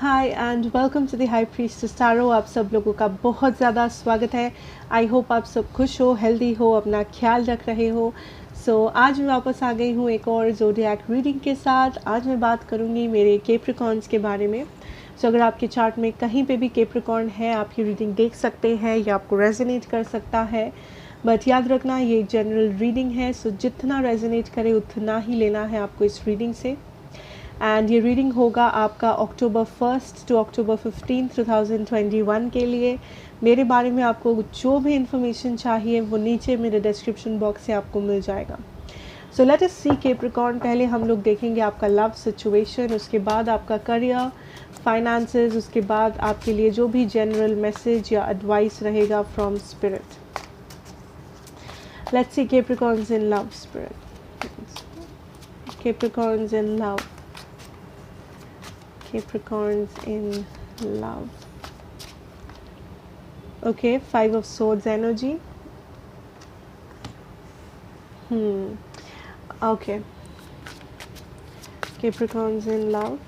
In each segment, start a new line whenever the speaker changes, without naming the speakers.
Hi and welcome to the high priestess tarot. आप सब लोगों का बहुत ज़्यादा स्वागत है। आई होप आप सब खुश हो, हेल्दी हो, अपना ख्याल रख रहे हो। आज मैं वापस आ गई हूँ एक और ज़ोडिएक रीडिंग के साथ। आज मैं बात करूँगी मेरे कैप्रिकॉर्न्स के बारे में। अगर आपके चार्ट में कहीं पे भी कैप्रिकॉर्न है, आप ये रीडिंग देख सकते हैं, या आपको रेजोनेट कर सकता है। बट याद रखना ये एक जनरल रीडिंग है, जितना रेजोनेट करे उतना ही लेना है आपको इस रीडिंग से। एंड ये रीडिंग होगा आपका अक्टूबर 1 टू अक्टूबर 15, 2021 के लिए। मेरे बारे में आपको जो भी इंफॉर्मेशन चाहिए वो नीचे मेरे डिस्क्रिप्शन बॉक्स से आपको मिल जाएगा। सो लेट अस सी कैप्रिकॉर्न। पहले हम लोग देखेंगे आपका लव सिचुएशन, उसके बाद आपका करियर, फाइनेंसेस, उसके बाद आपके लिए जो भी जनरल मैसेज या एडवाइस रहेगा from spirit. Let's see Capricorns in love spirit. Capricorns in love. Capricorns in love. Okay, 5 of Swords energy. Okay. Capricorns in love.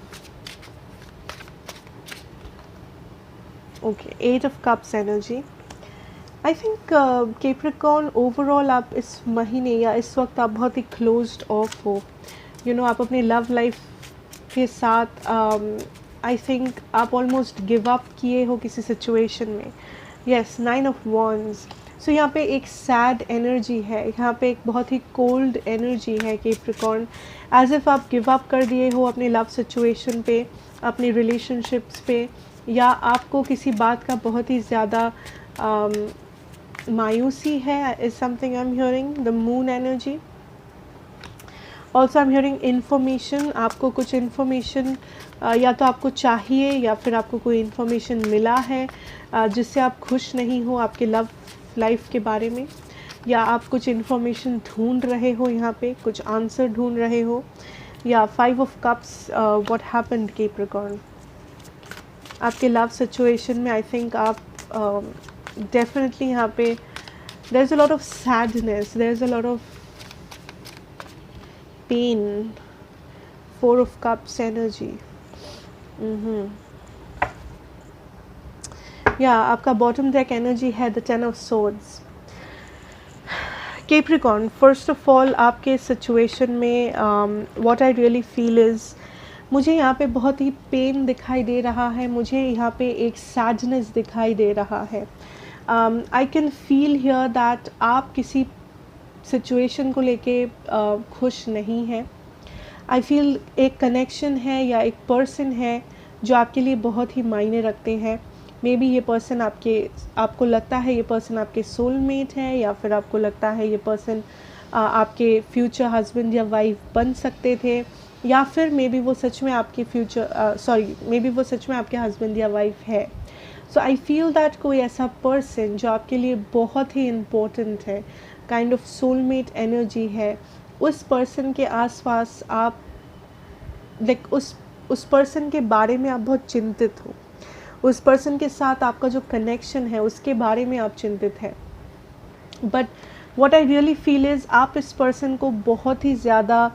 Okay, 8 of Cups energy. I think Capricorn overall आप इस महीने या इस वक्त आप बहुत ही closed off हो. आप अपनी लव लाइफ के साथ आई थिंक आप ऑलमोस्ट गिव अप किए हो किसी सिचुएशन में। Yes, 9 of wands. सो यहाँ पे एक सैड एनर्जी है, यहाँ पे एक बहुत ही कोल्ड एनर्जी है कैप्रिकॉर्न। एज इफ़ आप गिव अप कर दिए हो अपने लव सिचुएशन पे, अपनी रिलेशनशिप्स पे, या आपको किसी बात का बहुत ही ज़्यादा मायूसी है। Is something I am hearing the moon energy. Also I am hearing information. आपको कुछ इन्फॉर्मेशन या तो आपको चाहिए या फिर आपको कोई इन्फॉर्मेशन मिला है जिससे आप खुश नहीं हो आपके लव लाइफ के बारे में, या आप कुछ इन्फॉर्मेशन ढूंढ रहे हो, यहाँ पे कुछ आंसर ढूंढ रहे हो। या 5 of cups, what happened Capricorn. आपके लव सिचुएशन में आई थिंक आप डेफिनेटली यहाँ पे there is a lot of sadness, there is a lot of pain. 4 of Cups energy. आपका बॉटम डेक एनर्जी है the 10 of Swords. Capricorn, first of all आपके situation में what I really feel is, मुझे यहाँ पे बहुत ही pen दिखाई दे रहा है, मुझे यहाँ पे एक सैडनेस दिखाई दे रहा है। I can feel here that आप किसी सिचुएशन को लेके खुश नहीं है। आई फील एक कनेक्शन है या एक पर्सन है जो आपके लिए बहुत ही मायने रखते हैं। मे बी ये पर्सन आपको लगता है ये पर्सन आपके सोलमेट है, या फिर आपको लगता है ये पर्सन आपके फ्यूचर हस्बैंड या वाइफ बन सकते थे, या फिर मे बी वो सच में आपके मे बी वो सच में आपके हस्बैंड या वाइफ है। सो आई फील दैट कोई ऐसा पर्सन जो आपके लिए बहुत ही इम्पोर्टेंट है, काइंड ऑफ सोलमेट एनर्जी है, उस पर्सन के आसपास आप उस पर्सन के बारे में आप बहुत चिंतित हो, उस पर्सन के साथ आपका जो कनेक्शन है उसके बारे में आप चिंतित हैं। But what I really feel is आप इस पर्सन को बहुत ही ज़्यादा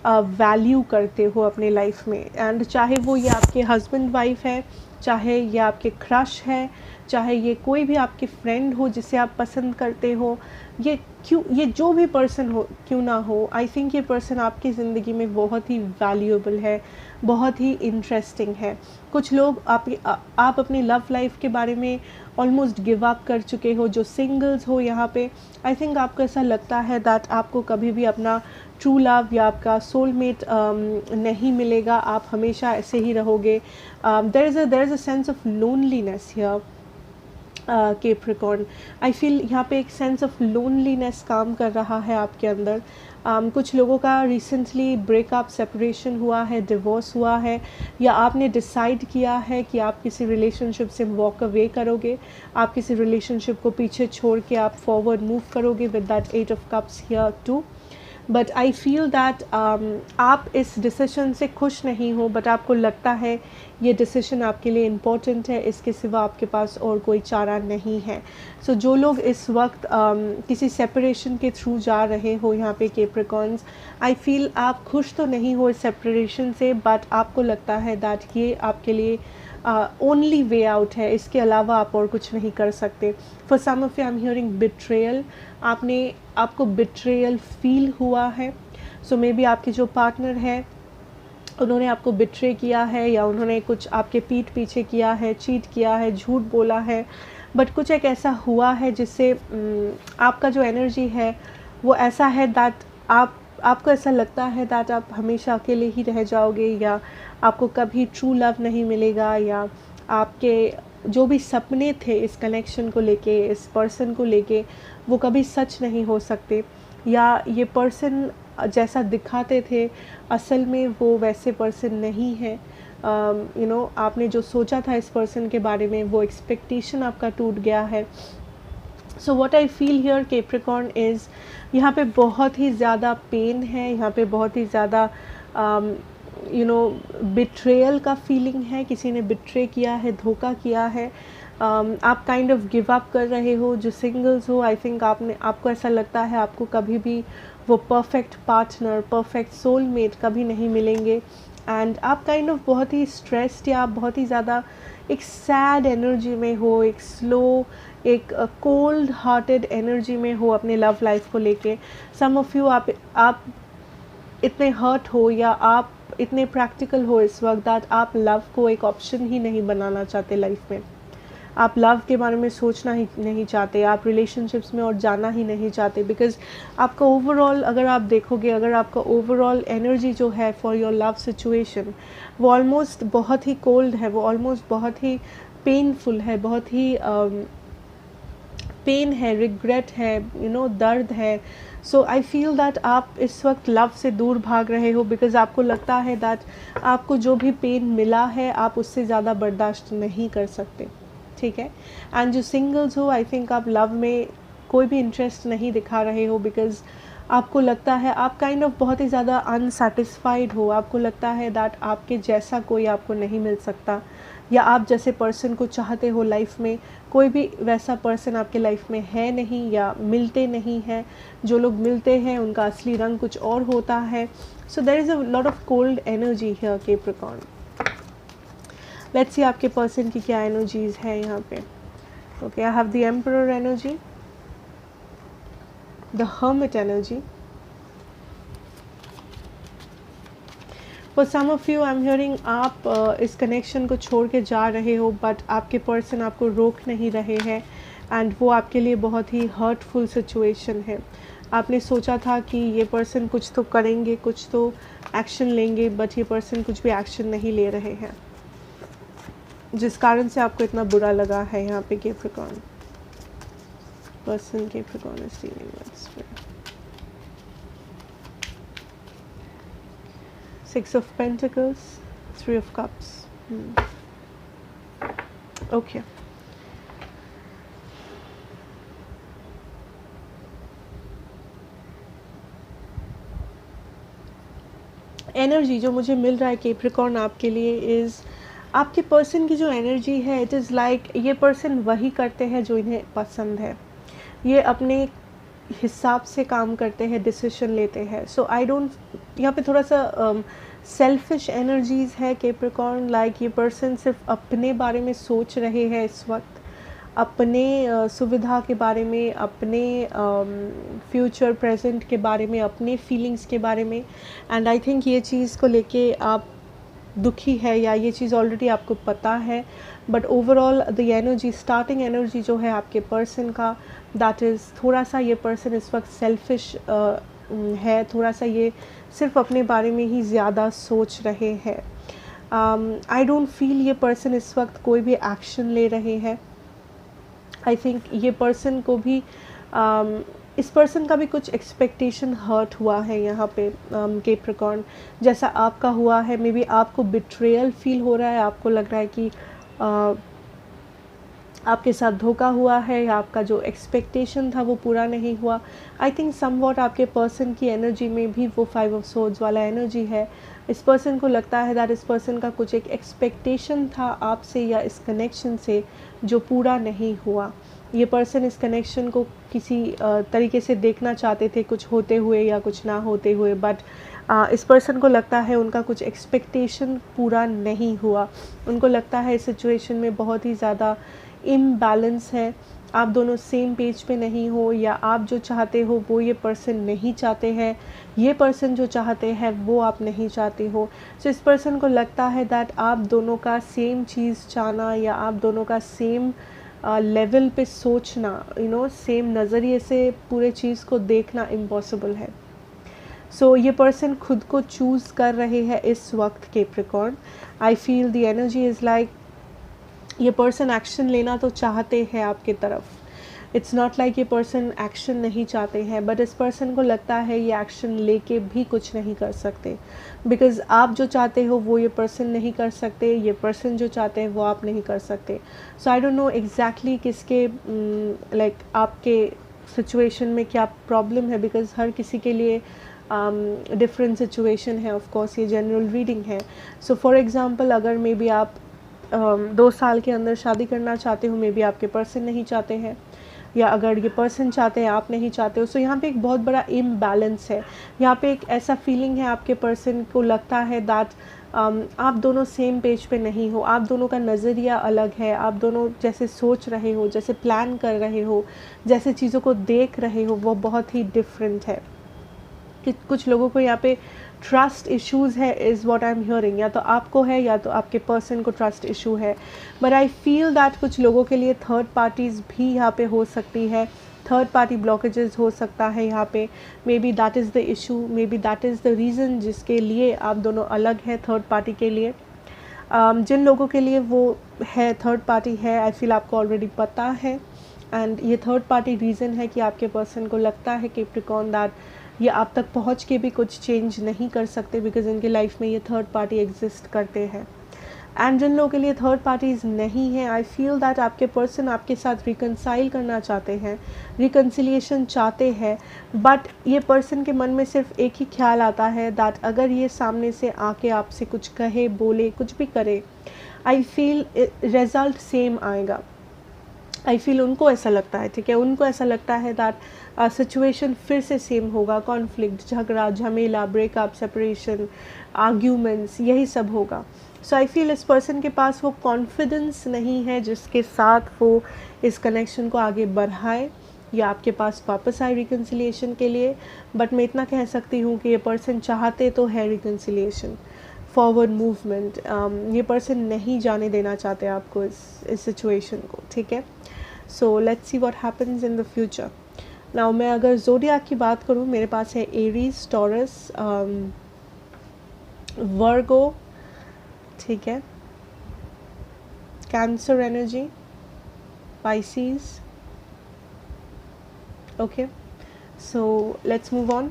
वैल्यू करते हो अपने लाइफ में। एंड चाहे वो ये आपके हस्बैंड वाइफ है, चाहे ये आपके क्रश है, चाहे ये कोई भी आपके फ्रेंड हो जिसे आप पसंद करते हो, ये जो भी पर्सन हो क्यों ना हो, आई थिंक ये पर्सन आपकी ज़िंदगी में बहुत ही वैल्यूएबल है, बहुत ही इंटरेस्टिंग है। कुछ लोग आप अपनी लव लाइफ के बारे में ऑलमोस्ट गिव अप कर चुके हो। जो सिंगल्स हो यहाँ पे, आई थिंक आपको ऐसा लगता है दैट आपको कभी भी अपना ट्रू लव या आपका सोलमेट नहीं मिलेगा, आप हमेशा ऐसे ही रहोगे। There is a sense of loneliness here Capricorn. I feel यहाँ पे एक सेंस ऑफ लोनलीनेस काम कर रहा है आपके अंदर। कुछ लोगों का रिसेंटली ब्रेकअप, सेपरेशन हुआ है, डिवोर्स हुआ है, या आपने डिसाइड किया है कि आप किसी रिलेशनशिप से वॉक अवे करोगे, आप किसी रिलेशनशिप को पीछे छोड़ के आप फॉरवर्ड मूव करोगे with that 8 of Cups here too. But I feel that आप इस डिसीजन से खुश नहीं हो, बट आपको लगता है ये डिसीजन आपके लिए इम्पोर्टेंट है, इसके सिवा आपके पास और कोई चारा नहीं है। सो जो लोग इस वक्त किसी सेपरेशन के थ्रू जा रहे हो यहाँ पे कैप्रिकॉर्न्स, आई फील आप खुश तो नहीं हो इस सेपरेशन से, बट आपको लगता है दैट ये आपके लिए ओनली वे आउट है, इसके अलावा आप और कुछ नहीं कर सकते। For some of you I am hearing betrayal, आपको बिट्रेयल फील हुआ है। सो मे बी आपके जो पार्टनर है उन्होंने आपको बिट्रे किया है, या उन्होंने कुछ आपके पीठ पीछे किया है, चीट किया है, झूठ बोला है, बट कुछ एक ऐसा हुआ है जिससे आपका जो एनर्जी है वो ऐसा है दैट आपको ऐसा लगता है दैट आप हमेशा अकेले ही रह जाओगे, या आपको कभी ट्रू लव नहीं मिलेगा, या आपके जो भी सपने थे इस कनेक्शन को लेके, इस पर्सन को लेके, वो कभी सच नहीं हो सकते, या ये पर्सन जैसा दिखाते थे असल में वो वैसे पर्सन नहीं है। आपने जो सोचा था इस पर्सन के बारे में, वो एक्सपेक्टेशन आपका टूट गया है। So what I feel here Capricorn is, यहाँ पे बहुत ही ज़्यादा पेन है, यहाँ पे बहुत ही ज़्यादा बिट्रेयल का फीलिंग है, किसी ने बिट्रे किया है, धोखा किया है। आप काइंड ऑफ गिव अप कर रहे हो। जो सिंगल्स हो, आई थिंक आपको ऐसा लगता है आपको कभी भी वो परफेक्ट पार्टनर, परफेक्ट सोलमेट कभी नहीं मिलेंगे, एंड आप काइंड ऑफ बहुत ही स्ट्रेस्ड, या आप बहुत ही ज़्यादा एक सैड एनर्जी में हो, एक स्लो, एक कोल्ड हार्टेड एनर्जी में हो अपने लव लाइफ को लेके। सम ऑफ यू आप इतने हर्ट हो, या आप इतने प्रैक्टिकल हो इस वक्त दैट आप लव को एक ऑप्शन ही नहीं बनाना चाहते लाइफ में। आप लव के बारे में सोचना ही नहीं चाहते, आप रिलेशनशिप्स में और जाना ही नहीं चाहते, बिकॉज आपका ओवरऑल अगर आप देखोगे, अगर आपका ओवरऑल एनर्जी जो है फॉर योर लव सिचुएशन वो ऑलमोस्ट बहुत ही कोल्ड है, वो ऑलमोस्ट बहुत ही पेनफुल है, बहुत ही पेन है, रिग्रेट है, दर्द है। सो आई फील दैट आप इस वक्त लव से दूर भाग रहे हो, बिकॉज आपको लगता है दैट आपको जो भी पेन मिला है आप उससे ज़्यादा बर्दाश्त नहीं कर सकते, ठीक है। एंड जो सिंगल्स हो, आई थिंक आप लव में कोई भी इंटरेस्ट नहीं दिखा रहे हो, बिकॉज आपको लगता है आप काइंड ऑफ बहुत ही ज़्यादा अनसेटिस्फाइड हो। आपको लगता है दैट आपके जैसा कोई आपको नहीं मिल सकता, या आप जैसे पर्सन को चाहते हो लाइफ में कोई भी वैसा पर्सन आपके लाइफ में है नहीं, या मिलते नहीं हैं। जो लोग मिलते हैं उनका असली रंग कुछ और होता है। So there is a lot of cold energy here Capricorn. Let's see आपके पर्सन की क्या एनर्जीज है यहाँ पे। Okay, I have the emperor energy, the hermit energy. For some of you I am hearing आप इस कनेक्शन को छोड़ के जा रहे हो, बट आपके पर्सन आपको रोक नहीं रहे हैं, एंड वो आपके लिए बहुत ही हर्टफुल सिचुएशन है। आपने सोचा था कि ये पर्सन कुछ तो करेंगे, कुछ तो एक्शन लेंगे, बट ये पर्सन कुछ भी एक्शन नहीं ले रहे हैं, जिस कारण से आपको इतना बुरा लगा है। यहाँ पे Capricorn person, Capricorn is dealing with Six of Pentacles, Three of Cups. Okay. Energy जो मुझे मिल रहा है कैप्रिकॉर्न आपके लिए इज़, आपके पर्सन की जो एनर्जी है इट इज़ लाइक ये पर्सन वही करते हैं जो इन्हें पसंद है। ये अपने हिसाब से काम करते हैं, डिसीजन लेते हैं। सो आई डोंट, यहाँ पे थोड़ा सा सेल्फिश एनर्जीज़ है कैप्रिकॉर्न। लाइक ये पर्सन सिर्फ अपने बारे में सोच रहे हैं इस वक्त, अपने सुविधा के बारे में, अपने फ्यूचर प्रेजेंट के बारे में, अपने फीलिंग्स के बारे में। एंड आई थिंक ये चीज़ को लेके आप दुखी है, या ये चीज़ ऑलरेडी आपको पता है, but overall the energy, starting energy जो है आपके पर्सन का, दैट इज़ थोड़ा सा ये पर्सन इस वक्त सेल्फिश है, थोड़ा सा ये सिर्फ अपने बारे में ही ज़्यादा सोच रहे हैं। आई डोंट फील ये पर्सन इस वक्त कोई भी एक्शन ले रहे हैं। आई थिंक ये पर्सन को भी इस पर्सन का भी कुछ एक्सपेक्टेशन हर्ट हुआ है यहाँ पे कैप्रिकॉर्न, जैसा आपका हुआ है। मे बी आपको बिट्रेयल फील हो रहा है, आपको लग रहा है कि आपके साथ धोखा हुआ है, या आपका जो एक्सपेक्टेशन था वो पूरा नहीं हुआ। आई थिंक समवॉट आपके पर्सन की एनर्जी में भी वो 5 ऑफ सोर्ड्स वाला एनर्जी है। इस पर्सन को लगता है दैट इस पर्सन का कुछ एक एक्सपेक्टेशन था आपसे या इस कनेक्शन से जो पूरा नहीं हुआ। ये पर्सन इस कनेक्शन को किसी तरीके से देखना चाहते थे, कुछ होते हुए या कुछ ना होते हुए, बट इस पर्सन को लगता है उनका कुछ एक्सपेक्टेशन पूरा नहीं हुआ। उनको लगता है इस सिचुएशन में बहुत ही ज़्यादा इम्बैलेंस है, आप दोनों सेम पेज पे नहीं हो, या आप जो चाहते हो वो ये पर्सन नहीं चाहते हैं, ये पर्सन जो चाहते हैं वो आप नहीं चाहते हो। सो इस पर्सन को लगता है दैट आप दोनों का सेम चीज़ चाहना या आप दोनों का सेम लेवल पे सोचना, सेम नज़रिए से पूरे चीज़ को देखना इम्पॉसिबल है। सो ये पर्सन खुद को चूज़ कर रहे हैं इस वक्त Capricorn. I feel the energy is like ये पर्सन एक्शन लेना तो चाहते हैं आपकी तरफ। इट्स नॉट लाइक ये पर्सन एक्शन नहीं चाहते हैं, बट इस पर्सन को लगता है ये एक्शन लेके भी कुछ नहीं कर सकते, बिकॉज़ आप जो चाहते हो वो ये पर्सन नहीं कर सकते, ये पर्सन जो चाहते हैं वो आप नहीं कर सकते। सो आई डोंट नो एग्जैक्टली किसके लाइक आपके सिचुएशन में क्या प्रॉब्लम है, बिकॉज़ हर किसी के लिए डिफरेंट सिचुएशन है। ऑफ कोर्स ये जनरल रीडिंग है। सो फॉर एग्जांपल अगर मे बी आप 2 साल के अंदर शादी करना चाहते हो, मे बी आपके पर्सन नहीं चाहते हैं, या अगर ये पर्सन चाहते हैं आप नहीं चाहते हो। सो यहाँ पे एक बहुत बड़ा इम्बैलेंस है। यहाँ पे एक ऐसा फीलिंग है, आपके पर्सन को लगता है दैट आप दोनों सेम पेज पे नहीं हो, आप दोनों का नज़रिया अलग है, आप दोनों जैसे सोच रहे हो, जैसे प्लान कर रहे हो, जैसे चीज़ों को देख रहे हो, वो बहुत ही डिफरेंट है। कि कुछ लोगों को यहाँ पे ट्रस्ट इश्यूज़ है, is what I am hearing. या तो आपको है या तो आपके पर्सन को ट्रस्ट इशू है, बट आई फील दैट कुछ लोगों के लिए थर्ड पार्टीज़ भी यहाँ पे हो सकती है, थर्ड पार्टी ब्लॉकेजेस हो सकता है यहाँ पे। May be that is the issue, may be that is the reason जिसके लिए आप दोनों अलग हैं थर्ड पार्टी के लिए। जिन लोगों के लिए वो है थर्ड पार्टी है, आई फील आपको ऑलरेडी पता है, एंड ये थर्ड पार्टी रीज़न है कि आपके पर्सन को लगता है कैप्रिकॉर्न दैट ये आप तक पहुंच के भी कुछ चेंज नहीं कर सकते, बिकॉज इनके लाइफ में ये थर्ड पार्टी एग्जिस्ट करते हैं। एंड जिन लोगों के लिए थर्ड पार्टीज़ नहीं है, आई फील दैट आपके पर्सन आपके साथ रिकनसाइल करना चाहते हैं, रिकन्सिलिएशन चाहते हैं, बट ये पर्सन के मन में सिर्फ एक ही ख्याल आता है दैट अगर ये सामने से आके आपसे कुछ कहे, बोले, कुछ भी करे, आई फील रिज़ल्ट सेम आएगा। आई फील उनको ऐसा लगता है, ठीक है, उनको ऐसा लगता है दैट सिचुएशन फिर से सेम होगा, कॉन्फ्लिक्ट, झगड़ा, झमेला, ब्रेकअप, सेपरेशन, आर्ग्यूमेंट्स, यही सब होगा। सो आई फील इस पर्सन के पास वो कॉन्फिडेंस नहीं है जिसके साथ वो इस कनेक्शन को आगे बढ़ाए या आपके पास वापस आए रिकन्सिलिएशन के लिए। बट मैं इतना कह सकती हूँ कि ये पर्सन चाहते तो है रिकन्सिलिएशन, फॉरवर्ड मूवमेंट। ये पर्सन नहीं जाने देना चाहते आपको इस सिचुएशन को, ठीक है। So let's see what happens in the future. Now मैं अगर ज़ोडिएक की बात करूँ, मेरे पास है एरीज, टॉरस, वर्गो, ठीक है, cancer energy, Pisces. Okay, so let's move on.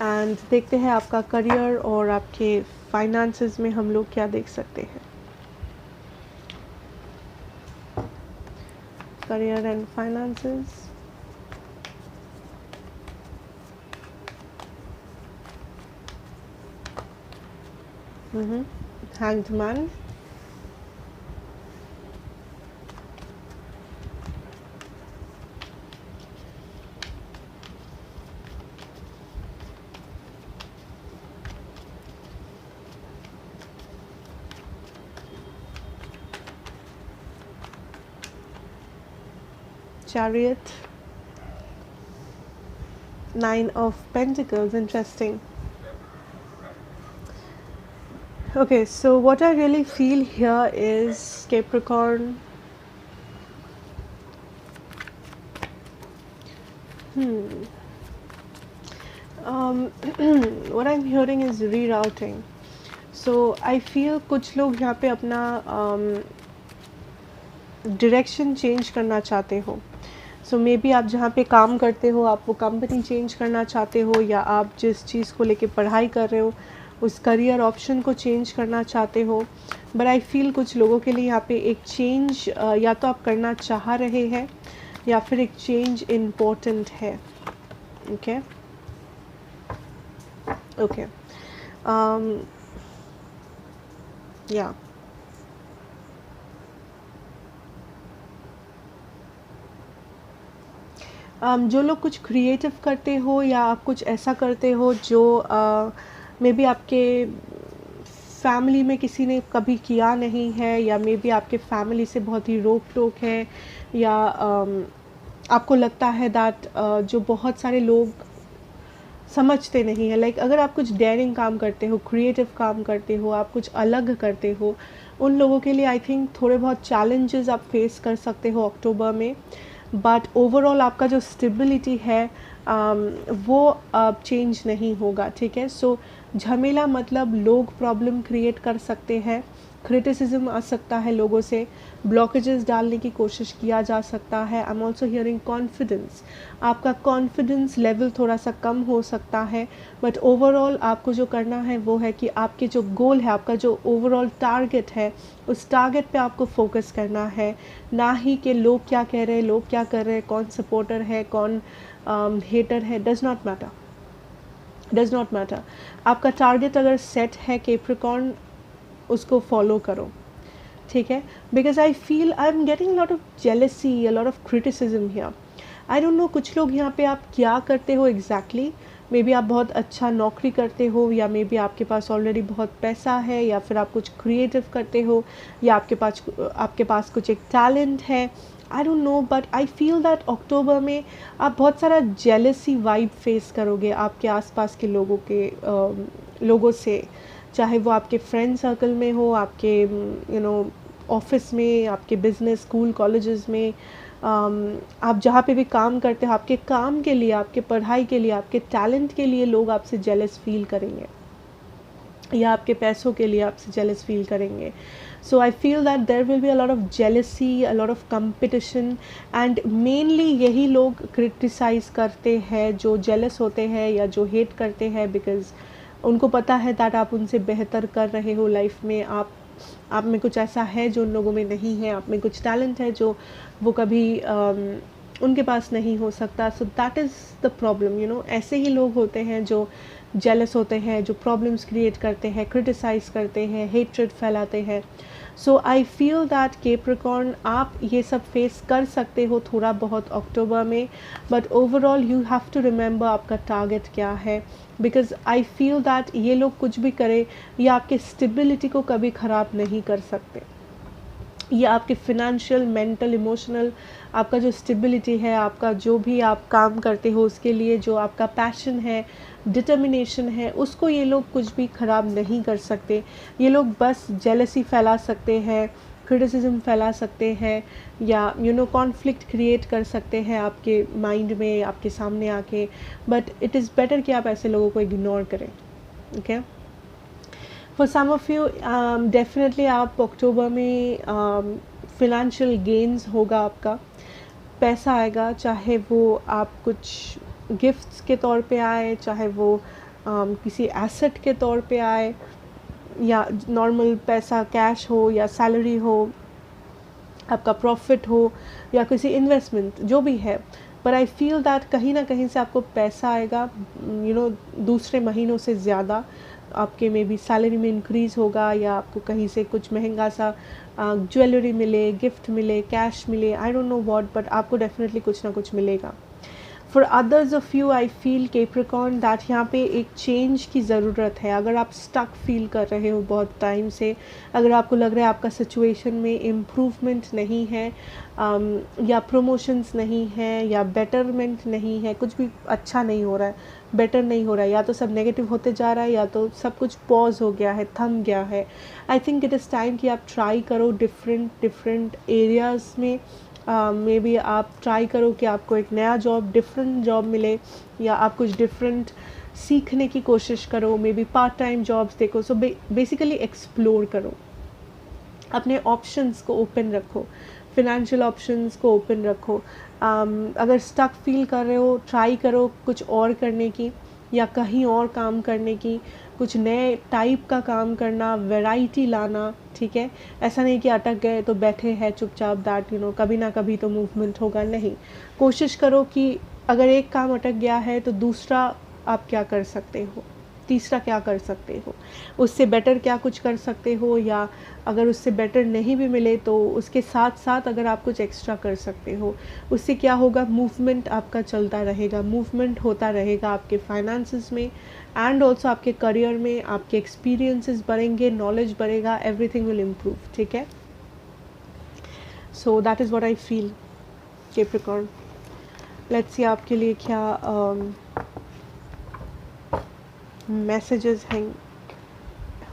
And देखते हैं आपका करियर और आपके फाइनेंसेस में हम लोग क्या देख सकते हैं। Career and finances, hanged man, Chariot, Nine of Pentacles. Interesting. Okay, so what I really feel here is Capricorn. What I'm hearing is rerouting. So I feel कुछ लोग यहाँ पे अपना डायरेक्शन चेंज करना चाहते हो। सो मे बी आप जहाँ पे काम करते हो, आप वो कंपनी चेंज करना चाहते हो, या आप जिस चीज़ को लेके पढ़ाई कर रहे हो उस करियर ऑप्शन को चेंज करना चाहते हो। बट आई फील कुछ लोगों के लिए यहाँ पे एक चेंज या तो आप करना चाह रहे हैं या फिर एक चेंज इम्पोर्टेंट है। ओके ओके, या जो लोग कुछ क्रिएटिव करते हो या आप कुछ ऐसा करते हो जो मे बी आपके फैमिली में किसी ने कभी किया नहीं है, या मे बी आपके फैमिली से बहुत ही रोक टोक है, या आपको लगता है दैट जो बहुत सारे लोग समझते नहीं है, लाइक अगर आप कुछ डेयरिंग काम करते हो, क्रिएटिव काम करते हो, आप कुछ अलग करते हो, उन लोगों के लिए आई थिंक थोड़े बहुत चैलेंजेस आप फेस कर सकते हो अक्टूबर में। बट ओवरऑल आपका जो स्टेबिलिटी है वो अब चेंज नहीं होगा, ठीक है। सो झमेला मतलब लोग प्रॉब्लम क्रिएट कर सकते हैं, क्रिटिसिज्म आ सकता है लोगों से, ब्लॉकेजेस डालने की कोशिश किया जा सकता है। I am also hearing confidence, आपका कॉन्फिडेंस लेवल थोड़ा सा कम हो सकता है। बट ओवरऑल आपको जो करना है वो है कि आपके जो गोल है, आपका जो ओवरऑल टारगेट है, उस टारगेट पे आपको फोकस करना है, ना ही कि लोग क्या कह रहे हैं, लोग क्या कर रहे हैं, कौन सपोर्टर है, कौन हेटर है, does not matter, does not matter. आपका टारगेट अगर सेट है कैप्रिकॉर्न, उसको फॉलो करो, ठीक है। Because I feel I am getting lot of jealousy, a lot of criticism here. I don't no कुछ लोग यहाँ पे आप क्या करते हो एग्जैक्टली, मे बी आप बहुत अच्छा नौकरी करते हो, या मे बी आपके पास ऑलरेडी बहुत पैसा है, या फिर आप कुछ क्रिएटिव करते हो, या आपके पास कुछ एक टैलेंट है, I don't know. But I feel that October में आप बहुत सारा जेलसी वाइब फेस करोगे आपके आसपास के लोगों से, चाहे वो आपके फ्रेंड सर्कल में हो, आपके ऑफिस में, आपके बिजनेस, स्कूल, कॉलेजेस में, आप जहाँ पे भी काम करते हो, आपके काम के लिए, आपके पढ़ाई के लिए, आपके टैलेंट के लिए लोग आपसे जेलस फील करेंगे, या आपके पैसों के लिए आपसे जेलस फील करेंगे। So I feel that there will be a lot of jealousy, a lot of competition, and mainly यही लोग क्रिटिसाइज करते हैं जो जेलस होते हैं या जो हेट करते हैं, बिकॉज उनको पता है दैट आप उनसे बेहतर कर रहे हो लाइफ में, आप में कुछ ऐसा है जो उन लोगों में नहीं है, आप में कुछ टैलेंट है जो वो कभी उनके पास नहीं हो सकता। सो दैट इज़ द प्रॉब्लम, ऐसे ही लोग होते हैं जो जेलस होते हैं, जो प्रॉब्लम्स क्रिएट करते हैं, क्रिटिसाइज करते हैं, हेट्रेड फैलाते हैं। सो आई फील दैट कैप्रिकॉर्न आप ये सब फेस कर सकते हो थोड़ा बहुत अक्टूबर में, but overall you have to remember आपका टारगेट क्या है, बिकॉज आई फील दैट ये लोग कुछ भी करें, ये आपके स्टेबिलिटी को कभी ख़राब नहीं कर सकते। ये आपके फिनेंशियल, मेंटल, इमोशनल, आपका जो स्टेबिलिटी है, आपका जो भी आप काम करते हो उसके लिए जो आपका पैशन है, डिटर्मिनेशन है, उसको ये लोग कुछ भी ख़राब नहीं कर सकते। ये लोग बस जेलसी फैला सकते हैं, क्रिटिसिज्म फैला सकते हैं, या कॉन्फ्लिक्ट क्रिएट कर सकते हैं आपके माइंड में, आपके सामने आके। बट इट इज़ बेटर कि आप ऐसे लोगों को इग्नोर करें, okay. For some of you definitely आप अक्टूबर में फिनेंशियल गेन्स होगा, आपका पैसा आएगा, चाहे वो आप कुछ गिफ्ट्स के तौर पे आए, चाहे वो किसी एसेट के तौर पे आए, या नॉर्मल पैसा कैश हो, या सैलरी हो, आपका प्रॉफिट हो, या किसी इन्वेस्टमेंट, जो भी है। पर आई फील दैट कहीं ना कहीं से आपको पैसा आएगा, दूसरे महीनों से ज़्यादा आपके में भी सैलरी में इंक्रीज़ होगा, या आपको कहीं से कुछ महंगा सा ज्वेलरी मिले, गिफ्ट मिले, कैश मिले, आई डोंट नो व्हाट, बट आपको डेफिनेटली कुछ ना कुछ मिलेगा। For others of you I feel Capricorn that यहाँ पे एक चेंज की ज़रूरत है। अगर आप स्टक फील कर रहे हो बहुत टाइम से, अगर आपको लग रहा है आपका सिचुएशन में इम्प्रूवमेंट नहीं है, या प्रमोशंस नहीं है, या बेटरमेंट नहीं है, कुछ भी अच्छा नहीं हो रहा है, बेटर नहीं हो रहा है, या तो सब नेगेटिव होते जा रहा है, या तो सब कुछ पॉज हो गया है, थम गया है, I think it is time कि आप ट्राई करो डिफरेंट एरियाज़ में। मे बी आप ट्राई करो कि आपको एक नया जॉब, डिफरेंट जॉब मिले, या आप कुछ डिफरेंट सीखने की कोशिश करो, maybe part time jobs देखो। सो बेसिकली एक्सप्लोर करो, अपने ऑप्शंस को ओपन रखो, फिनेंशियल ऑप्शंस को ओपन रखो। अगर स्टक फील कर रहे हो, ट्राई करो कुछ और करने की, या कहीं और काम करने की, कुछ नए टाइप का काम करना, वैरायटी लाना, ठीक है। ऐसा नहीं कि अटक गए तो बैठे हैं चुपचाप, दैट कभी ना कभी तो मूवमेंट होगा, नहीं। कोशिश करो कि अगर एक काम अटक गया है तो दूसरा आप क्या कर सकते हो, तीसरा क्या कर सकते हो, उससे बेटर क्या कुछ कर सकते हो, या अगर उससे बेटर नहीं भी मिले तो उसके साथ साथ अगर आप कुछ एक्स्ट्रा कर सकते हो, उससे क्या होगा, मूवमेंट आपका चलता रहेगा, मूवमेंट होता रहेगा आपके फाइनेंसेस में एंड ऑल्सो आपके करियर में, आपके एक्सपीरियंसेस बढ़ेंगे, नॉलेज बढ़ेगा, एवरीथिंग विल इम्प्रूव, ठीक है। So that is what I feel Capricorn. Let's see आपके लिए क्या मैसेजेस हैं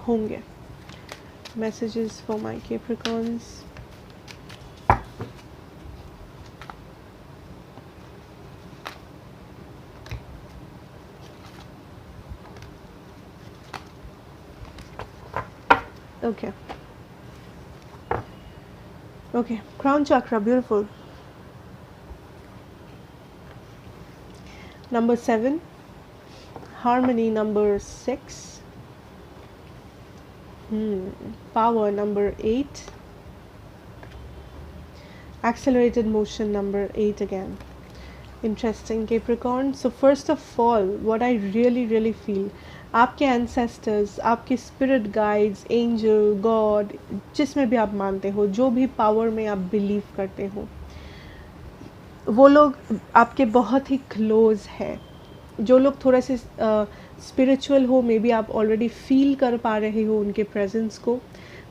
होंगे, messages for my Capricorns. Okay. Okay, crown chakra, beautiful. Number 7, harmony number 6, power number 8, accelerated motion number 8 again. Interesting, Capricorn. So first of all, what I really feel, आपके ancestors, आपके spirit guides, angel, God, जिसमें भी आप मानते हो, जो भी power में आप believe करते हो, वो लोग आपके बहुत ही क्लोज है। जो लोग थोड़ा से स्पिरिचुअल हो, मे बी आप ऑलरेडी फील कर पा रहे हो उनके प्रेजेंस को,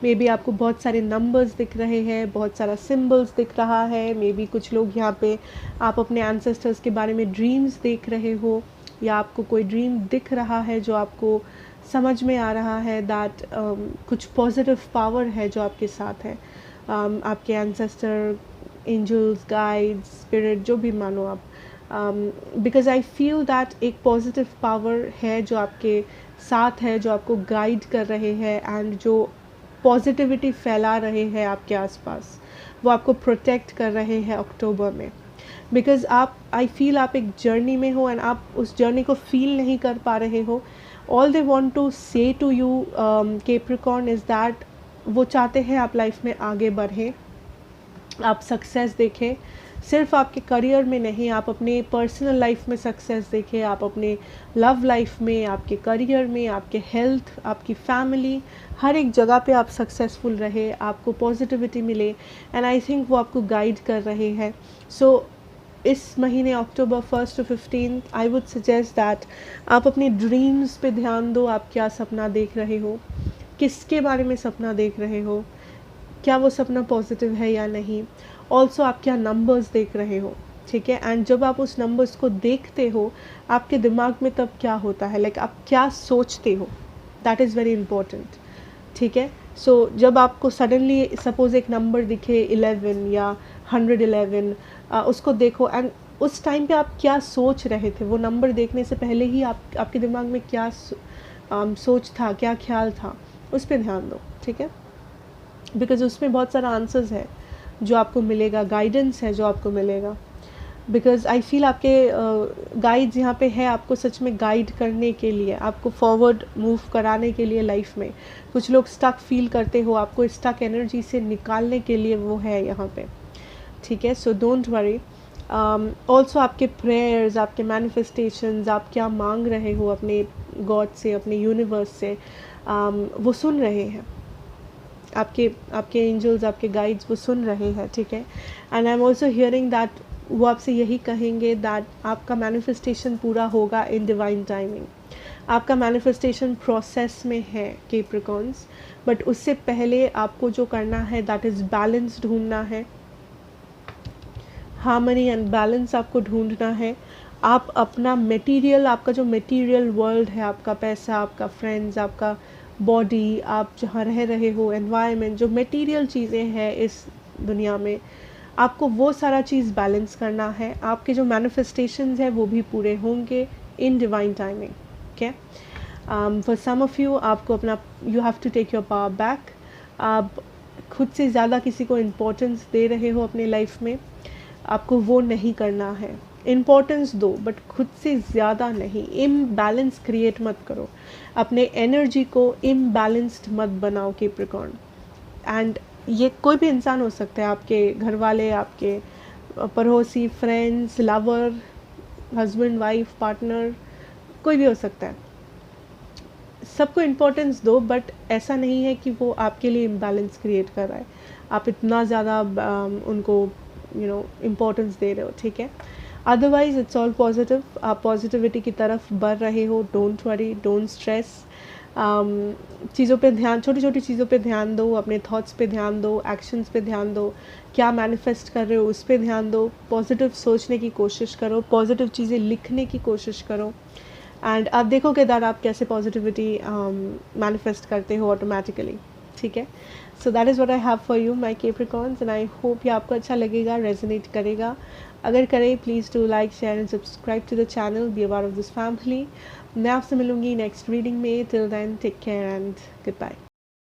मे बी आपको बहुत सारे नंबर्स दिख रहे हैं, बहुत सारा सिंबल्स दिख रहा है, मे बी कुछ लोग यहाँ पे आप अपने एंसेस्टर्स के बारे में ड्रीम्स देख रहे हो, या आपको कोई ड्रीम दिख रहा है जो आपको समझ में आ रहा है दैट कुछ पॉजिटिव पावर है जो आपके साथ है, आपके एंसेस्टर, एंजल्स, गाइड्स, स्पिरिट, जो भी मानो आप, बिकॉज आई फील दैट एक पॉजिटिव पावर है जो आपके साथ है, जो आपको गाइड कर रहे हैं एंड जो पॉजिटिविटी फैला रहे हैं आपके आसपास, वो आपको प्रोटेक्ट कर रहे हैं अक्टूबर में। बिकॉज आप, आई फील आप एक जर्नी में हो एंड आप उस जर्नी को फील नहीं कर पा रहे हो। All they want to say to you Capricorn is that वो चाहते हैं आप लाइफ में आगे बढ़ें, आप सक्सेस देखें, सिर्फ आपके करियर में नहीं, आप अपने पर्सनल लाइफ में सक्सेस देखें, आप अपने लव लाइफ में, आपके करियर में, आपके हेल्थ, आपकी फैमिली, हर एक जगह पे आप सक्सेसफुल रहे, आपको पॉजिटिविटी मिले एंड आई थिंक वो आपको गाइड कर रहे हैं। सो इस महीने अक्टूबर 1 to 15 I would suggest that आप अपनी ड्रीम्स पे ध्यान दो। आप क्या सपना देख रहे हो, किसके बारे में सपना देख रहे हो, क्या वो सपना पॉजिटिव है या नहीं, ऑल्सो आप क्या नंबर्स देख रहे हो, ठीक है। एंड जब आप उस नंबर्स को देखते हो, आपके दिमाग में तब क्या होता है, लाइक आप क्या सोचते हो, दैट इज़ वेरी इंपॉर्टेंट, ठीक है। सो जब आपको सडनली सपोज एक नंबर दिखे 11 या 111, उसको देखो एंड उस टाइम पे आप क्या सोच रहे थे, वो नंबर देखने से पहले ही आपके दिमाग में क्या सोच था, क्या ख्याल था, उस पर ध्यान दो, ठीक है। बिकॉज उसमें बहुत सारा आंसर्स है जो आपको मिलेगा, गाइडेंस है जो आपको मिलेगा। बिकॉज आई फील आपके गाइड्स यहाँ पे है आपको सच में गाइड करने के लिए, आपको फॉरवर्ड मूव कराने के लिए लाइफ में। कुछ लोग स्टक फील करते हो, आपको स्टक एनर्जी से निकालने के लिए वो है यहाँ पे, ठीक है। So don't worry. ऑल्सो आपके प्रेयर्स, आपके मैनिफेस्टेशंस, आप क्या मांग रहे हो अपने गॉड से, अपने यूनिवर्स से, वो सुन रहे हैं, आपके एंजल्स, आपके गाइड्स वो सुन रहे हैं, ठीक है। And I am also hearing that वो आपसे यही कहेंगे दैट आपका मैनिफेस्टेशन पूरा होगा इन डिवाइन टाइमिंग। आपका मैनिफेस्टेशन प्रोसेस में है कैप्रिकॉर्न्स, बट उससे पहले आपको जो करना है दैट इज़ बैलेंस ढूंढना है, हार्मनी एंड बैलेंस आपको ढूंढना है। आप अपना मटेरियल, आपका जो मटेरियल वर्ल्ड है, आपका पैसा, आपका फ्रेंड्स, आपका बॉडी, आप जहाँ रह रहे हो, एनवायरनमेंट, जो मटेरियल चीज़ें हैं इस दुनिया में, आपको वो सारा चीज़ बैलेंस करना है। आपके जो मैनिफेस्टेशंस हैं वो भी पूरे होंगे in divine timing, okay. For some of you, आपको अपना, you have to take your power back. आप खुद से ज़्यादा किसी को इम्पोर्टेंस दे रहे हो अपने लाइफ में, आपको वो नहीं करना है। इम्पोर्टेंस दो बट खुद से ज़्यादा नहीं, इम्बैलेंस क्रिएट मत करो, अपने एनर्जी को इम्बैलेंस्ड मत बनाओ कैप्रिकॉर्न। एंड ये कोई भी इंसान हो सकता है, आपके घर वाले, आपके पड़ोसी, friends, lover, husband, wife, partner, कोई भी हो सकता है। सबको इम्पोर्टेंस दो, बट ऐसा नहीं है कि वो आपके लिए इम्बैलेंस क्रिएट कर रहा है, आप इतना ज़्यादा उनको इम्पोर्टेंस दे रहे हो, ठीक है। अदरवाइज इट्स ऑल पॉजिटिव, आप पॉजिटिविटी की तरफ बढ़ रहे हो। डोंट वरी, डोंट स्ट्रेस, चीज़ों पे ध्यान, छोटी छोटी चीज़ों पे ध्यान दो, अपने थॉट्स पे ध्यान दो, एक्शंस पे ध्यान दो, क्या मैनिफेस्ट कर रहे हो उस पे ध्यान दो, पॉजिटिव सोचने की कोशिश करो, पॉजिटिव चीज़ें लिखने की कोशिश करो, एंड आप देखोगे दैट आप कैसे पॉजिटिविटी मैनिफेस्ट करते हो ऑटोमेटिकली, ठीक है। So that is what I have for you my Capricorns, and I hope ये आपको अच्छा लगेगा, रेजोनेट करेगा। अगर करे please to like, share and subscribe to the channel, be a part of this family. मैं आपसे मिलूंगी नेक्स्ट रीडिंग में। Till then take care and good bye.